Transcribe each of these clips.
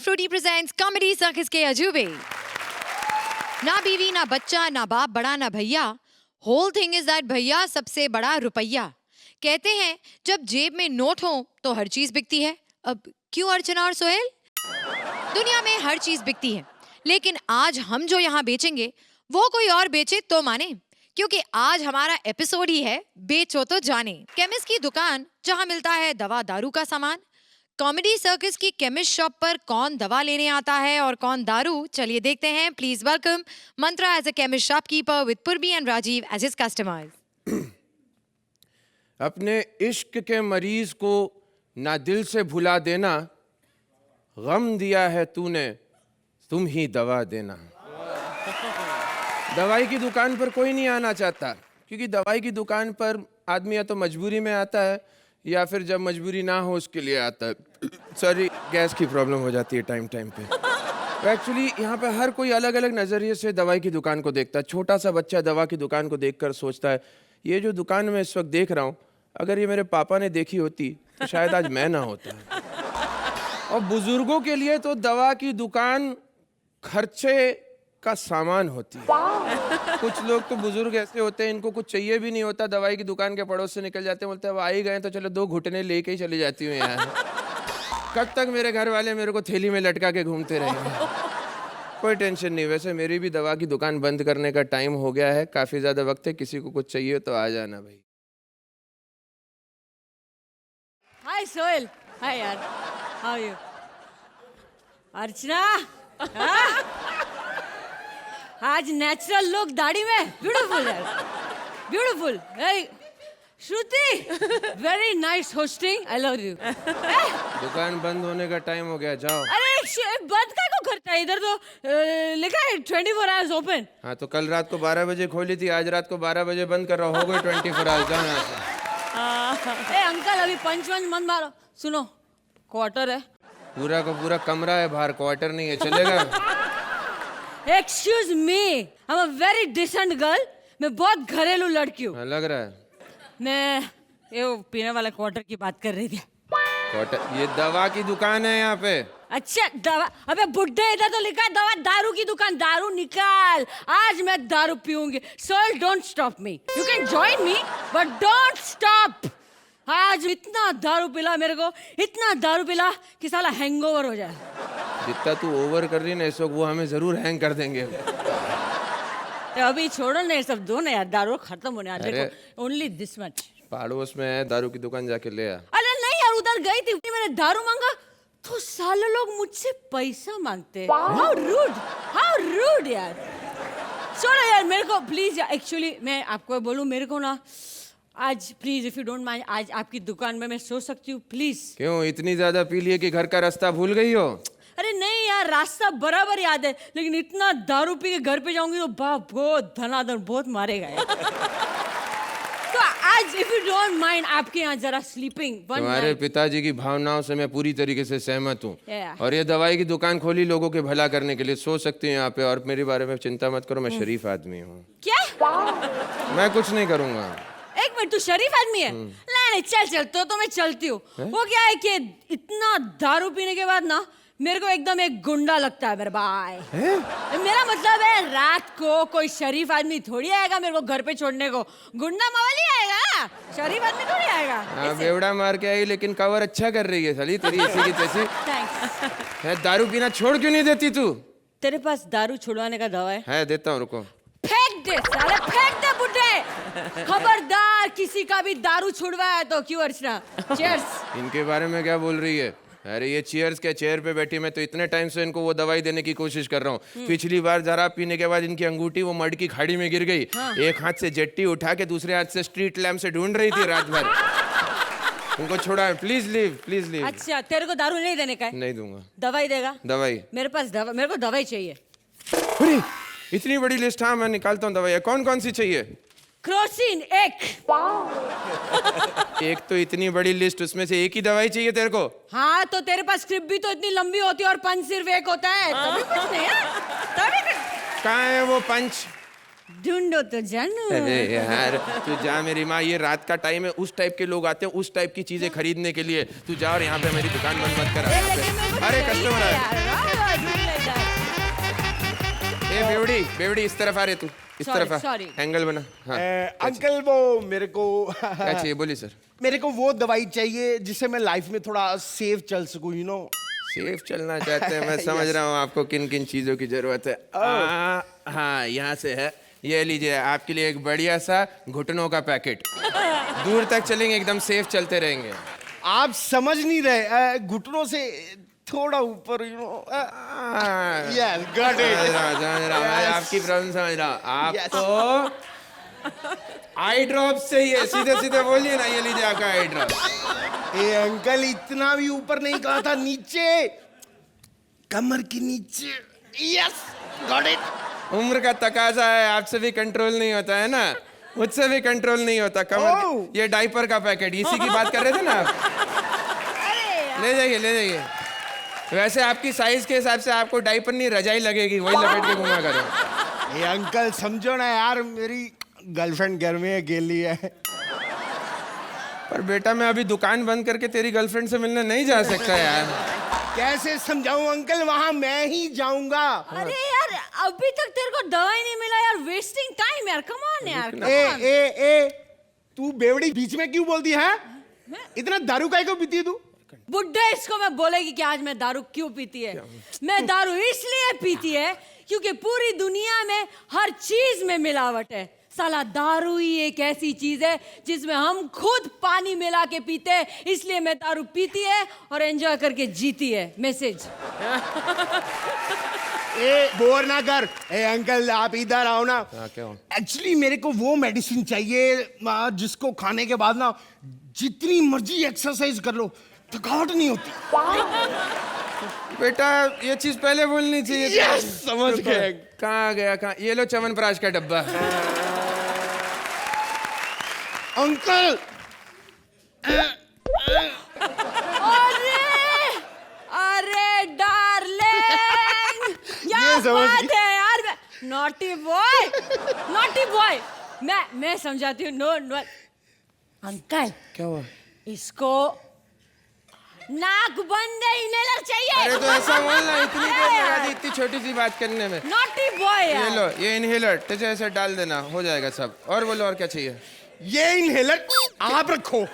Fruity presents Comedy Circus के अजूबे। ना बीवी ना बच्चा ना बाप बड़ा ना भैया, होल थिंग इज दैट भैया सबसे बड़ा रुपया। कहते हैं जब जेब में नोट हो तो हर चीज बिकती है। अब क्यों अर्चना और सोहेल? दुनिया में हर चीज बिकती है, लेकिन आज हम जो यहाँ बेचेंगे वो कोई और बेचे तो माने, क्योंकि आज हमारा एपिसोड ही है बेचो तो जाने। केमिस्ट की दुकान जहाँ मिलता है दवा दारू का सामान। कॉमेडी सर्कस की केमिस्ट शॉप पर कौन दवा लेने आता है और कौन दारू, चलिए देखते हैं। Please welcome Mantra as a chemist shopkeeper with Purbi and Rajeev as his customers. अपने इश्क के मरीज को ना दिल से भुला देना, गम दिया है तूने तुम ही दवा देना। दवाई की दुकान पर कोई नहीं आना चाहता, क्योंकि दवाई की दुकान पर आदमी या तो मजबूरी में आता है या फिर जब मजबूरी ना हो उसके लिए आता है। सॉरी, गैस की प्रॉब्लम हो जाती है टाइम टाइम पे। एक्चुअली यहाँ पे हर कोई अलग अलग नज़रिए से दवाई की दुकान को देखता है। छोटा सा बच्चा दवा की दुकान को देखकर सोचता है, ये जो दुकान मैं इस वक्त देख रहा हूँ, अगर ये मेरे पापा ने देखी होती तो शायद आज मैं ना होता। और बुजुर्गों के लिए तो दवा की दुकान खर्चे का सामान होती है। कुछ लोग तो बुजुर्ग ऐसे होते हैं, इनको कुछ चाहिए भी नहीं होता, दवाई की दुकान के पड़ोस से निकल जाते हैं, बोलते हैं आ ही गए तो चलो 2 घुटने लेके ही चली जाती हूँ यहाँ। कब तक मेरे घर वाले मेरे को थैली में लटका के घूमते रहेंगे। कोई टेंशन नहीं। वैसे मेरी भी दवा की दुकान बंद करने का टाइम हो गया है, काफी ज्यादा वक्त है। किसी को कुछ चाहिए तो आ जाना भाई। हाय सोहेल। हाय यार, हाउ यू? अर्चना, आज नेचुरल लुक दाढ़ी में ब्यूटीफुल है, beautiful. Shruti, very nice hosting, I love you. दुकान बंद होने का टाइम हो गया, जाओ। अरे बंद का को करता है? इधर तो लिखा है 24 आवर्स ओपन। हाँ तो कल रात को 12 बजे खोली थी, आज रात को 12 बजे बंद कर रहा, हो गए 24 आवर्स। जाना। ए अंकल, अभी पंच मत मारो। सुनो, क्वार्टर है, पूरा का पूरा कमरा है बाहर, क्वार्टर नहीं है, चलेगा? Excuse me, I am a very decent girl. मैं बहुत घरेलू लड़की हूँ। लग रहा है। मैं ये वो पीने वाला क्वार्टर की बात कर रही थी। क्वार्टर? ये दवा की दुकान है यहाँ पे। अच्छा दवा? अबे बुड्ढे, इधर तो लिखा है दवा दारू की दुकान। दारू निकाल, आज मैं दारू पीऊंगी। Sohail, don't stop me. You can join me but don't stop. आज इतना दारू पिला मेरे को, इतना दारू पिला कि साला हैंगओवर हो जाए। जितना तू ओवर कर रही ना इस वक्त, वो हमें जरूर हैंग कर देंगे। अभी छोड़ो ना ये सब, दो ना यार, दारू खत्म होने आ। देखो ओनली दिस मच। पड़ोस में है, दारू की दुकान जाके ले आ। अरे नहीं यार, उधर गई थी, मैंने दारू मांगा तो साले लोग मुझसे पैसा मांगते। हाउ रूड यार। छोड़ो यार मेरे को प्लीज। एक्चुअली मैं आपको बोलूं, मेरे को ना आज please, if you don't mind, आज आपकी दुकान में मैं सो सकती हूँ प्लीज? क्यों, इतनी ज्यादा पी लिए कि घर का रास्ता भूल गई हो? अरे नहीं यार, रास्ता बराबर याद है, लेकिन इतना दारू पी के घर पे जाऊंगी तो बाप बहुत धनाधन बहुत मारेगा यार। तो आज इफ यू डोंट माइंड, आपके यहाँ जरा स्लीपिंग। तुम्हारे पिताजी की भावनाओं से मैं पूरी तरीके से सहमत हूँ। Yeah. और ये दवाई की दुकान खोली लोगों के भला करने के लिए, सो सकती हैं यहाँ पे। और मेरे बारे में चिंता मत करो, मैं शरीफ आदमी हूँ। क्या? मैं कुछ नहीं करूँगा। एक मिनट, तू शरीफ आदमी है? नहीं चल तो मैं चलती हूँ। वो क्या है कि इतना दारू पीने के बाद ना मेरे को एकदम एक गुंडा लगता है मेरे भाई। मेरा मतलब है, रात को कोई शरीफ आदमी थोड़ी आएगा मेरे को घर पे छोड़ने को। गुंडा मवाली आएगा, शरीफ आदमी थोड़ी आएगा। हाँ, बेवड़ा मार के आई, लेकिन कवर अच्छा कर रही है साली तेरी ऐसी की तैसी। थैंक्स। दारू पीना छोड़ क्यों नहीं देती तू? तेरे पास दारू छुड़वाने का दवा है? देता हूँ, रुको। फेंक दे साले, फेंक दे बुड्ढे। खबरदार किसी का भी दारू छुड़वाया तो। क्यों अर्चना? चीयर्स। इनके बारे में क्या बोल रही है? अरे ये चीयर्स के चेयर पे बैठी, मैं तो इतने टाइम से इनको वो दवाई देने की कोशिश कर रहा हूँ। पिछली बार शराब पीने के बाद इनकी अंगूठी वो मड की खाड़ी में गिर गई। एक हाथ से जट्टी उठा के दूसरे हाथ से स्ट्रीट लैम्प से ढूंढ रही थी रात भर। उनको छोड़ा, प्लीज लीव, प्लीज लीव। अच्छा, तेरे को दारू नहीं देने का है? नहीं दूंगा। दवाई देगा? दवाई मेरे पास दवा, मेरे को दवाई चाहिए। अरे इतनी बड़ी लिस्ट। हाँ मैं निकालता हूँ दवाई। कौन कौन सी चाहिए? क्रोसिन एक तो इतनी बड़ी लिस्ट, उसमें से एक ही दवाई चाहिए तेरे को? हाँ तो तेरे पास स्क्रिप्ट भी तो इतनी लंबी होती है और पंच सिर्फ एक होता है। तभी कुछ नहीं है, तभी कुछ। कहाँ है वो पंच? ढूंढो तो जानू। अरे यार तू जा मेरी माँ, ये रात का टाइम है, उस टाइप के लोग आते हैं उस टाइप की चीजें खरीदने के लिए। तू जा और यहाँ पे मेरी दुकान बंद मत कर। अरे कस्टमर आया। ए बेवड़ी बेवड़ी, इस तरफ आ रहे तू, इस Sorry, तरफ आ, sorry. एंगल बना। हाँ अंकल वो मेरे को क्या चाहिए बोलिए सर। मेरे को वो दवाई चाहिए जिससे मैं लाइफ में थोड़ा सेफ चल सकूं, यू नो। सेफ चलना चाहते हैं, मैं समझ रहा हूँ आपको किन किन चीजों की जरूरत है। हाँ यहाँ से है, ये लीजिए आपके लिए एक बढ़िया सा घुटनों का पैकेट। दूर तक चलेंगे, एकदम सेफ चलते रहेंगे। आप समझ नहीं रहे, घुटनों से थोड़ा ऊपर, यू नो। यस गॉट समझ रहा मैं आपकी प्रॉब्लम समझ रहा हूँ। आपको आई ड्रॉप चाहिए, सीधे सीधे बोलिए ना, ये लीजिए आपका आई ड्रॉप। ए अंकल इतना भी ऊपर नहीं कहा था, नीचे कमर के नीचे। Yes got it. उम्र का तकाजा है, आपसे भी कंट्रोल नहीं होता है ना, मुझसे भी कंट्रोल नहीं होता। कमर ये डाइपर का पैकेट, इसी की बात कर रहे थे ना आप। ले जाइए ले जाइए। वैसे आपकी साइज के हिसाब से आपको डाइपर नहीं रजाई लगेगी, वही लपेट के घुमा करो। ए अंकल समझो ना यार, मेरी गर्लफ्रेंड घर में अकेली है। पर बेटा मैं अभी दुकान बंद करके तेरी गर्लफ्रेंड से मिलने नहीं जा सकता यार। कैसे समझाऊं अंकल, वहां मैं ही जाऊंगा। अरे यार अभी तक तेरे को दवाई नहीं मिला यार, वेस्टिंग टाइम यार, कम ऑन यार, come ए on. ए ए तू बेवड़ी बीच में क्यों बोलती है? इतना दारू काहे को पीती है तू? बुड्ढे इसको मैं बोलेगी कि आज मैं दारू क्यों पीती है। मैं दारू इसलिए पीती है क्योंकि पूरी दुनिया में हर चीज में मिलावट है। साला दारू ही एक ऐसी चीज है जिसमें हम खुद पानी मिला के पीते हैं, इसलिए मैं दारू पीती है और एंजॉय करके जीती है। मैसेज। ए बोर ना कर। ए अंकल आप इधर आओ ना। क्या हुआ? एक्चुअली मेरे को वो मेडिसिन चाहिए जिसको खाने के बाद ना जितनी मर्जी एक्सरसाइज कर लो थकावट नहीं होती। बेटा ये चीज पहले बोलनी चाहिए। Yes, समझ गए। कहाँ गया कहाँ, ये लो च्यवनप्राश का डब्बा। अंकल अरे अरे डार्लिंग, क्या समझ बात गई। है यार। Naughty boy, naughty boy. मैं समझाती हूँ। नो नो अंकल, क्या हुआ? इसको नाक बंद इनहेलर चाहिए। अरे तो ऐसा बोलना, इतनी देर लगा दी इतनी छोटी सी बात करने में। नॉटी बॉय ये यार। लो ये इनहेलर तुझे ऐसे डाल देना, हो जाएगा सब। और बोलो और क्या चाहिए? ये इनहेलर आप रखो।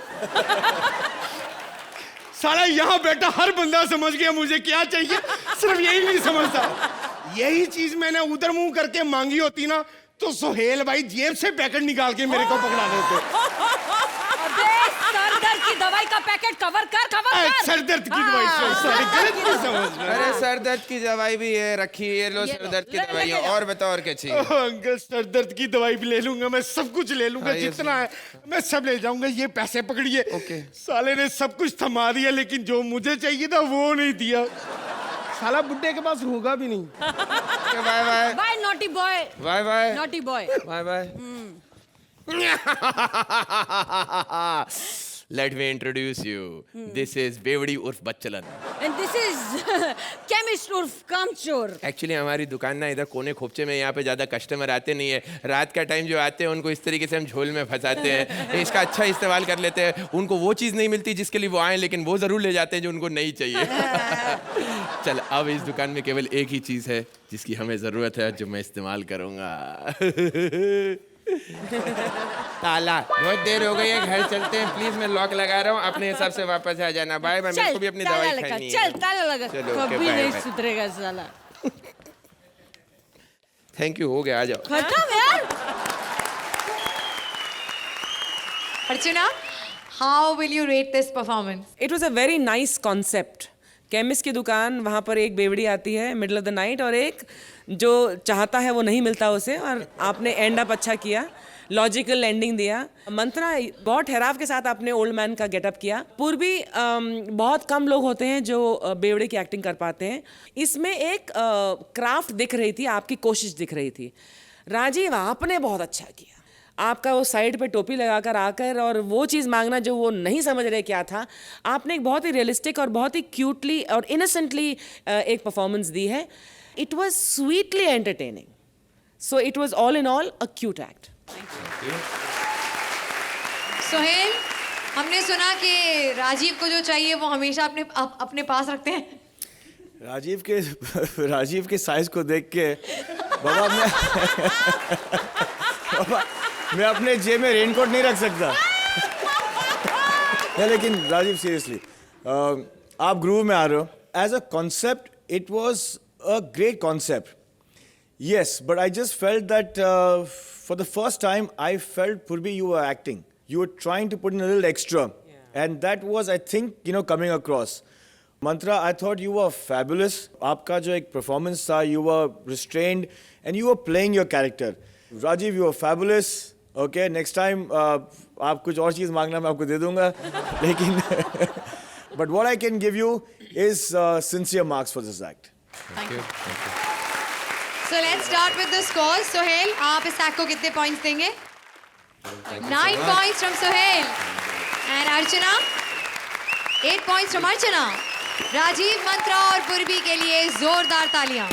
साला यहाँ बैठा हर बंदा समझ गया मुझे क्या चाहिए, सिर्फ यही नहीं समझता। यही चीज मैंने उधर मुंह करके मांगी होती ना तो सोहेल भाई जेब से पैकेट निकाल के मेरे को पकड़ा देते। अबे सर दर्द की दवाई का पैकेट कवर कर, कवर कर। सर दर्द की दवाई सॉरी गलत नहीं समझ रहे। अरे सर दर्द की दवाई भी है रखी, ये लो सर दर्द की दवाई है। और बताओ और क्या चाहिए? अंकल सर दर्द की दवाई भी ले लूंगा, मैं सब कुछ ले लूंगा, हाँ, ये जितना है मैं सब ले जाऊंगा। ये पैसे पकड़िए। ओके। साले ने सब कुछ थमा दिया लेकिन जो मुझे चाहिए था वो नहीं दिया। साला बुड्ढे के पास होगा भी नहीं। Bye bye bye naughty boy, bye bye naughty boy. Bye bye. Let me introduce you. This is बेवड़ी उर्फ बच्चलन। एंड दिस इज केमिस्ट उर्फ कामचोर। एक्चुअली हमारी दुकान ना इधर कोने खोपचे में, यहाँ पे ज़्यादा कस्टमर आते नहीं है। रात का टाइम जो आते हैं उनको इस तरीके से हम झोल में फंसाते हैं, इसका अच्छा इस्तेमाल कर लेते हैं। उनको वो चीज़ नहीं मिलती जिसके लिए वो आए, लेकिन वो ज़रूर ले जाते हैं जो उनको नहीं चाहिए। चल अब इस दुकान में केवल एक ही चीज़ है जिसकी हमें ज़रूरत है, जो मैं इस्तेमाल करूँगा। ताला। बहुत देर हो गई है, घर चलते हैं प्लीज। मैं लॉक लगा रहा हूँ, अपने हिसाब से वापस आ जाना। Bye bye. मेरे को भी अपनी दवाई खानी है। चल ताला लगा। चलो, ओके, कभी बाय, नहीं बाय। सुधरेगा साला। थैंक यू, हो गया, आ जाओ। खत्म यार। Archana, how will you rate this performance? It was a very nice concept. Chemist की दुकान, वहाँ पर एक बेवड़ी आती है मिडिल ऑफ द नाइट, और एक जो चाहता है वो नहीं मिलता उसे, और आपने एंड अप अच्छा किया, लॉजिकल एंडिंग दिया। मंत्रा बहुत ठहराव के साथ आपने ओल्ड मैन का गेटअप किया। पूर्वी बहुत कम लोग होते हैं जो बेवड़े की एक्टिंग कर पाते हैं। इसमें एक क्राफ्ट दिख रही थी, आपकी कोशिश दिख रही थी। राजीव आपने बहुत अच्छा किया। आपका वो साइड पे टोपी लगाकर आकर और वो चीज़ मांगना जो वो नहीं समझ रहे क्या था, आपने एक बहुत ही रियलिस्टिक और बहुत ही क्यूटली और इनोसेंटली एक परफॉर्मेंस दी है। It was sweetly entertaining. So it was all in all a cute act. Sohail, हमने सुना कि राजीव को जो चाहिए वो हमेशा अपने पास रखते हैं। राजीव के साइज को देख के बाबा मैं अपने जेब में रेनकोट नहीं रख सकता। लेकिन राजीव सीरियसली आप ग्रूव में आ रहे हो। As a concept it was a great concept, yes, but I just felt that for the first time I felt Purbi you were acting, you were trying to put in a little extra, and that was, I think, coming across. Mantra, I thought you were fabulous. Aapka jo ek performance tha, you were restrained and you were playing your character. Rajiv, you were fabulous. Okay, next time आप कुछ और चीज़ मांगना मैं आपको दे दूंगा, लेकिन but what I can give you is sincere marks for this act. Thank you. So let's start with the scores. Sohail, आप इस act को कितने points देंगे? 9 points from Sohail. And Archana? 8 points from Archana. Rajiv, मंत्रा और पूर्वी के लिए जोरदार तालियां।